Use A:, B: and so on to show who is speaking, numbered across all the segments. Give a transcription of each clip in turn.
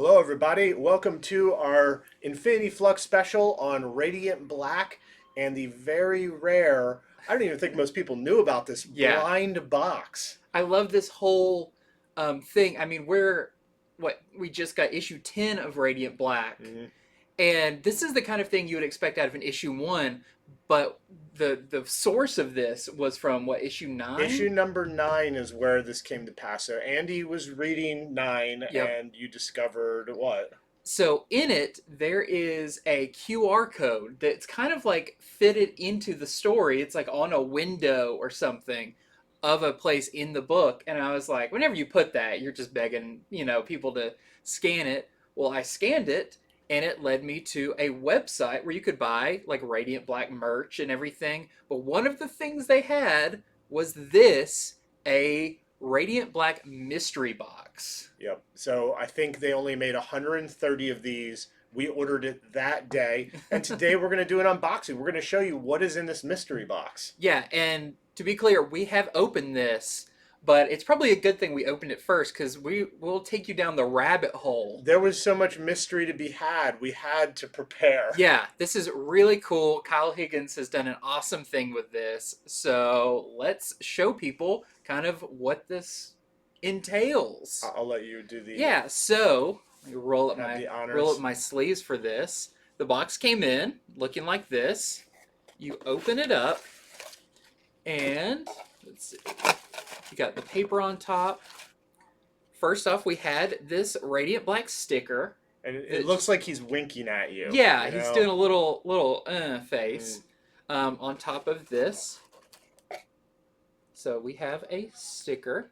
A: Hello, everybody. Welcome to our Infinity Flux special on Radiant Black and the very rare, I don't even think most people knew about this
B: Yeah,
A: blind box.
B: I love this whole thing. I mean, we just got issue 10 of Radiant Black,
A: Mhm.
B: and this is the kind of thing you would expect out of an issue 1, but the source of this was from what, issue 9?
A: Issue number 9 is where this came to pass. So Andy was reading 9,
B: Yep.
A: and you discovered what?
B: So in it, there is a QR code that's kind of like fitted into the story. It's like on a window or something of a place in the book. And I was like, whenever you put that, you're just begging, people to scan it. Well, I scanned it and it led me to a website where you could buy like Radiant Black merch and everything. But one of the things they had was a Radiant Black mystery box.
A: Yep. So I think they only made 130 of these. We ordered it that day. And today we're going to do an unboxing. We're going to show you what is in this mystery box.
B: Yeah, and to be clear, we have opened this, but it's probably a good thing we opened it first because we will take you down the rabbit hole.
A: There was so much mystery to be had. We had to prepare.
B: Yeah, this is really cool. Kyle Higgins has done an awesome thing with this. So let's show people kind of what this entails.
A: I'll let you do the
B: Yeah, so let me
A: have the honors.
B: roll up my sleeves for this. The box came in looking like this. You open it up, and let's see. You got the paper on top. First off, we had this Radiant Black sticker.
A: And it looks like he's winking at you.
B: Yeah,
A: you
B: he's
A: know?
B: doing a little face on top of this. So we have a sticker.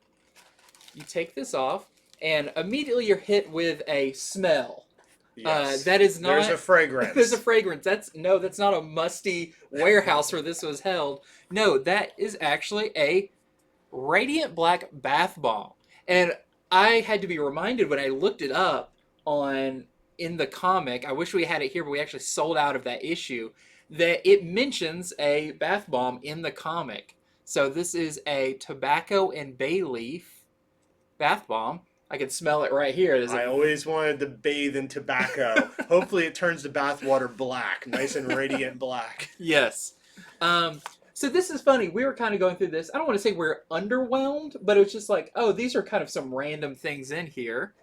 B: You take this off, and immediately you're hit with a smell.
A: Yes.
B: That is not.
A: There's a fragrance.
B: There's a fragrance. That's not a musty warehouse where this was held. No, that is actually a Radiant Black bath bomb. And I had to be reminded when I looked it up in the comic. I wish we had it here, but we actually sold out of that issue. That it mentions a bath bomb in the comic. So this is a tobacco and bay leaf bath bomb. I can smell it right here.
A: I always wanted to bathe in tobacco. Hopefully it turns the bathwater black, nice and radiant black.
B: Yes. So this is funny. We were kind of going through this. I don't want to say we're underwhelmed, but it was just like, oh, these are kind of some random things in here.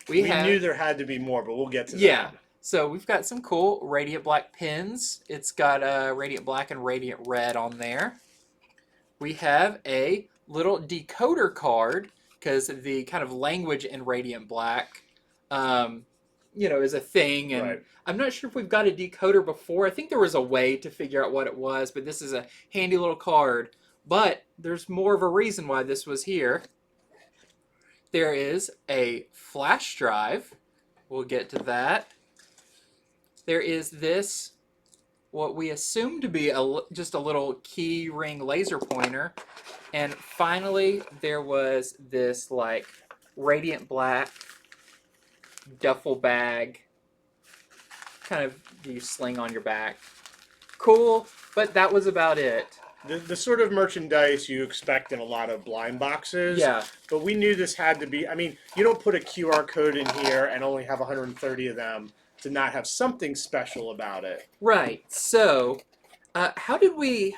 A: We knew there had to be more, but we'll get to that.
B: Yeah. So we've got some cool Radiant Black pins. It's got Radiant Black and Radiant Red on there. We have a little decoder card because the kind of language in Radiant Black, is a thing. And
A: Right.
B: I'm not sure if we've got a decoder before. I think there was a way to figure out what it was, but this is a handy little card. But there's more of a reason why this was here. There is a flash drive. We'll get to that. There is this, what we assume to be just a little key ring laser pointer. And finally, there was this like Radiant Black duffel bag kind of you sling on your back. Cool, but that was about it.
A: The sort of merchandise you expect in a lot of blind boxes.
B: Yeah.
A: But we knew this had to be, I mean, you don't put a QR code in here and only have 130 of them to not have something special about it.
B: Right. So, how did we...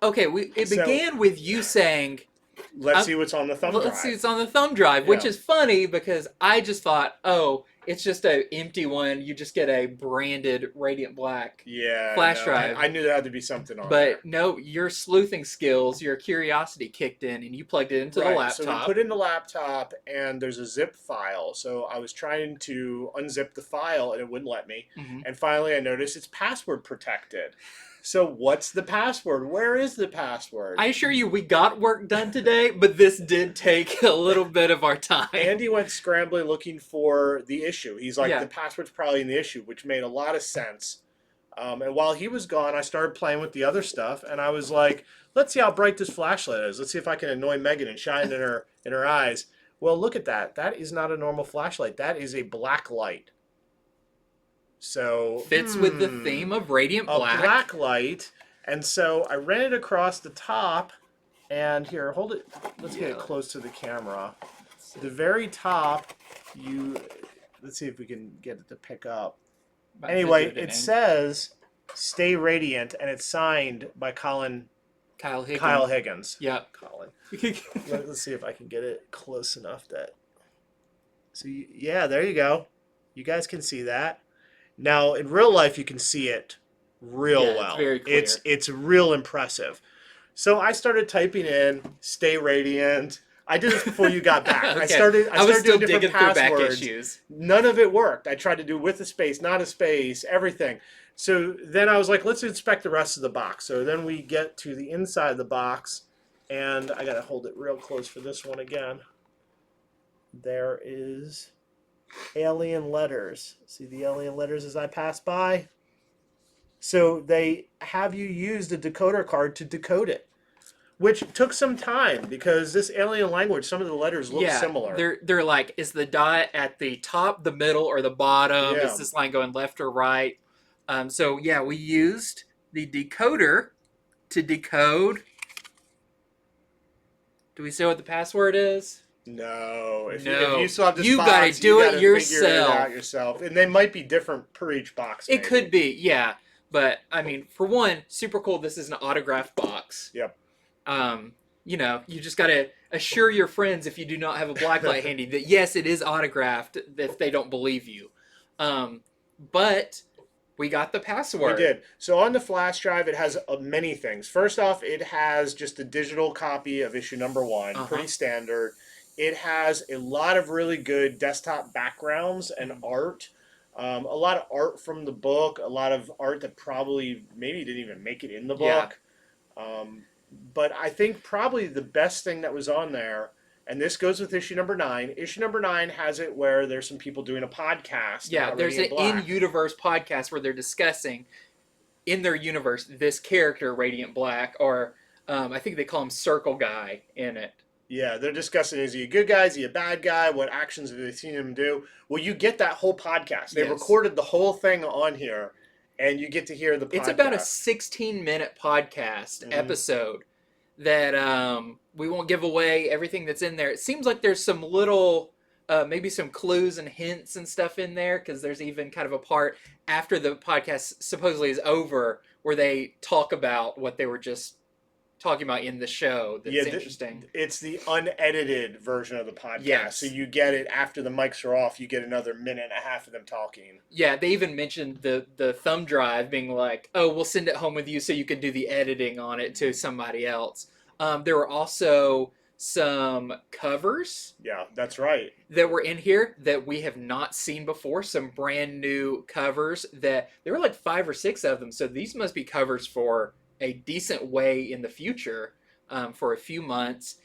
B: Okay, it began with you saying...
A: Let's see what's on the thumb drive.
B: Let's see what's on the thumb drive, which is funny because I just thought, oh, it's just an empty one. You just get a branded Radiant Black flash drive.
A: I knew there had to be something on there.
B: But no, your sleuthing skills, your curiosity kicked in, and you plugged it into the laptop.
A: So we put in the laptop, and there's a zip file. So I was trying to unzip the file, and it wouldn't let me.
B: Mm-hmm.
A: And finally, I noticed it's password protected. So what's the password? Where is the password?
B: I assure you, we got work done today, but this did take a little bit of our time.
A: Andy went scrambling looking for the issue. He's like, the password's probably in the issue, which made a lot of sense. And while he was gone, I started playing with the other stuff, and I was like, let's see how bright this flashlight is. Let's see if I can annoy Megan and shine in her eyes. Well, look at that. That is not a normal flashlight. That is a black light. So
B: fits with the theme of Radiant Black.
A: A black light. And so I ran it across the top, and here, hold it. Let's get it close to the camera. The very top, you, let's see if we can get it to pick up.
B: Might
A: Anyway,
B: visit
A: it
B: an
A: says "Stay Radiant" and it's signed by
B: Kyle Higgins.
A: Kyle Higgins.
B: Yep.
A: Colin. Let's see if I can get it close enough that. So yeah, there you go. You guys can see that. Now in real life, you can see it real
B: Yeah,
A: well.
B: it's very clear.
A: It's real impressive. So I started typing in "Stay Radiant." I did this before you got back.
B: Okay.
A: I started
B: was still
A: doing different
B: digging through back
A: passwords.
B: issues.
A: None of it worked. I tried to do with a space, not a space, everything. So then I was like, let's inspect the rest of the box. So then we get to the inside of the box, and I got to hold it real close for this one again. There is alien letters. See the alien letters as I pass by? So they have you use the decoder card to decode it, which took some time because this alien language, some of the letters look similar.
B: They're like, is the dot at the top, the middle, or the bottom?
A: Yeah.
B: Is this line going left or right? So yeah, we used the decoder to decode. Do we say what the password is?
A: No. If
B: No.
A: you still have this
B: You
A: box,
B: gotta do it
A: Figure it
B: yourself.
A: out yourself. And they might be different per each box.
B: It could be, yeah. But I mean, for one, super cool. This is an autographed box.
A: Yep.
B: You know, you just gotta assure your friends if you do not have a blacklight handy that yes, it is autographed. If they don't believe you, but we got the password.
A: We did. So on the flash drive, it has many things. First off, it has just a digital copy of issue number 1, pretty standard. It has a lot of really good desktop backgrounds and art. A lot of art from the book, a lot of art that probably maybe didn't even make it in the book. Yeah. But I think probably the best thing that was on there, and this goes with issue number 9. Issue number 9 has it where there's some people doing a podcast.
B: Yeah, there's an in-universe podcast where they're discussing in their universe this character, Radiant Black, or I think they call him Circle Guy in it.
A: Yeah, they're discussing, is he a good guy? Is he a bad guy? What actions have they seen him do? Well, you get that whole podcast. They recorded the whole thing on here, and you get to hear the podcast.
B: It's about a 16-minute podcast episode that we won't give away everything that's in there. It seems like there's some little, maybe some clues and hints and stuff in there, because there's even kind of a part after the podcast supposedly is over where they talk about what they were just talking about in the show. That's interesting.
A: It's the unedited version of the podcast.
B: Yes.
A: So you get it after the mics are off. You get another minute and a half of them talking.
B: Yeah, they even mentioned the thumb drive being like, oh, we'll send it home with you so you can do the editing on it to somebody else. There were also some covers.
A: Yeah, that's right.
B: That were in here that we have not seen before. Some brand new covers that there were like 5 or 6 of them. So these must be covers for a decent way in the future, for a few months.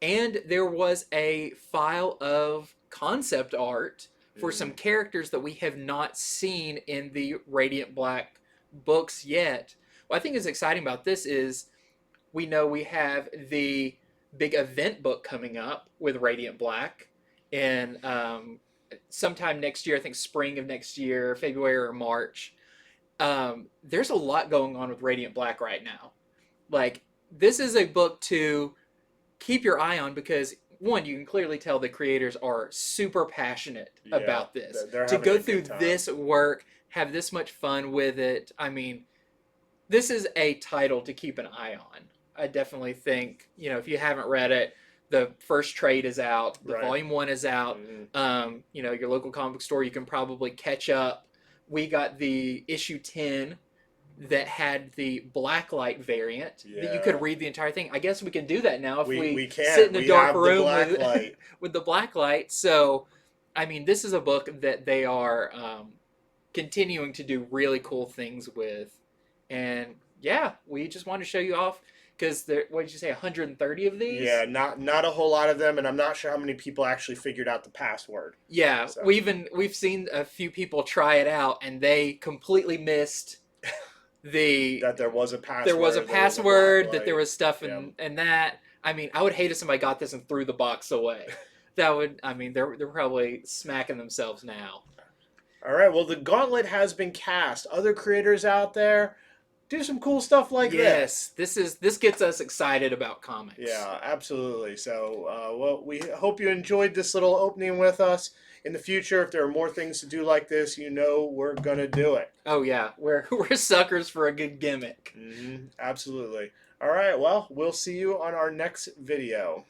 B: And there was a file of concept art for some characters that we have not seen in the Radiant Black books yet. What I think is exciting about this is we know we have the big event book coming up with Radiant Black in sometime next year. I think spring of next year, February or March. There's a lot going on with Radiant Black right now. Like, this is a book to keep your eye on because, one, you can clearly tell the creators are super passionate about this. To go through this work, have this much fun with it. I mean, this is a title to keep an eye on. I definitely think, you know, if you haven't read it, the first trade is out. The volume 1 is out. You know, your local comic book store, you can probably catch up. We got the issue 10 that had the blacklight variant that you could read the entire thing. I guess we can do that now if we sit in a dark room with the blacklight. So, I mean, this is a book that they are continuing to do really cool things with. And yeah, we just wanted to show you off because there, what did you say, 130 of these?
A: Yeah, not a whole lot of them, and I'm not sure how many people actually figured out the password.
B: Yeah, so. We've seen a few people try it out, and they completely missed that there was a password.
A: There was a password,
B: that there was stuff and that. I mean, I would hate if somebody got this and threw the box away. That would, I mean, they're probably smacking themselves now.
A: All right, well, the gauntlet has been cast. Other creators out there, do some cool stuff like this.
B: Yes, this gets us excited about comics.
A: Yeah, absolutely. So, well, we hope you enjoyed this little opening with us. In the future, if there are more things to do like this, we're gonna do it.
B: Oh yeah, we're suckers for a good gimmick.
A: Absolutely. All right. Well, we'll see you on our next video.